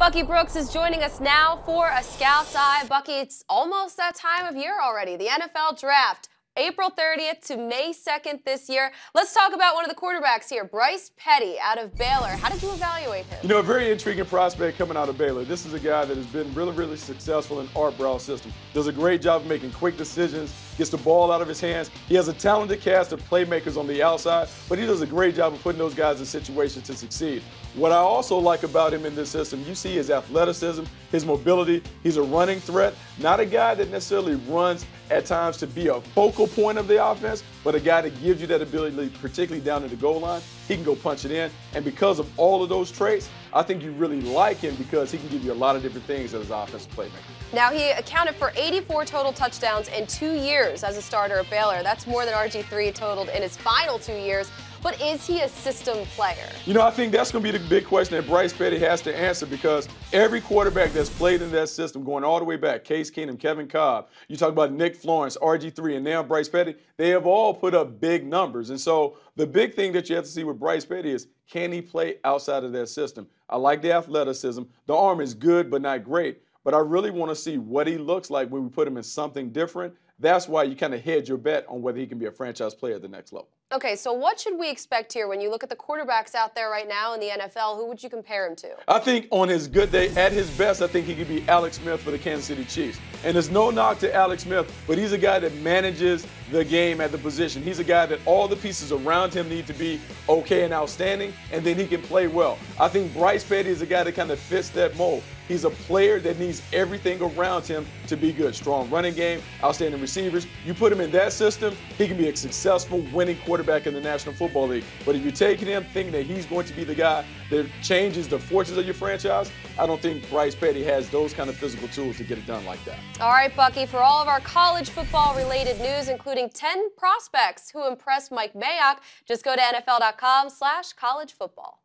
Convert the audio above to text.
Bucky Brooks is joining us now for a Scout's Eye. Bucky, it's almost that time of year already, the NFL Draft. April 30th to May 2nd this year. Let's talk about one of the quarterbacks here, Bryce Petty out of Baylor. How did you evaluate him? You know, a very intriguing prospect coming out of Baylor. This is a guy that has been really successful in Art Brow's system. Does a great job of making quick decisions, gets the ball out of his hands. He has a talented cast of playmakers on the outside, but he does a great job of putting those guys in situations to succeed. What I also like about him in this system, you see his athleticism, his mobility. He's a running threat, not a guy that necessarily runs at times to be a focal point of the offense, but a guy that gives you that ability, particularly down at the goal line. He can go punch it in, and because of all of those traits, I think you really like him because he can give you a lot of different things as an offensive playmaker. Now, he accounted for 84 total touchdowns in 2 years as a starter at Baylor. That's more than RG3 totaled in his final 2 years. But is he a system player? You know, I think that's going to be the big question that Bryce Petty has to answer, because every quarterback that's played in that system, going all the way back, Case Keenum, Kevin Cobb, you talk about Nick Florence, RG3, and now Bryce Petty, they have all put up big numbers. And so the big thing that you have to see with Bryce Petty is, can he play outside of that system? I like the athleticism. The arm is good but not great. But I really want to see what he looks like when we put him in something different. That's why you kind of hedge your bet on whether he can be a franchise player at the next level. Okay, so what should we expect here when you look at the quarterbacks out there right now in the NFL? Who would you compare him to? I think on his good day, at his best, I think he could be Alex Smith for the Kansas City Chiefs. And there's no knock to Alex Smith, but he's a guy that manages the game at the position. He's a guy that all the pieces around him need to be okay and outstanding, and then he can play well. I think Bryce Petty is a guy that kind of fits that mold. He's a player that needs everything around him to be good. Strong running game, outstanding receivers. You put him in that system, he can be a successful, winning quarterback in the National Football League. But if you're taking him thinking that he's going to be the guy that changes the fortunes of your franchise, I don't think Bryce Petty has those kind of physical tools to get it done like that. All right, Bucky, for all of our college football-related news, including 10 prospects who impressed Mike Mayock, just go to NFL.com/collegefootball.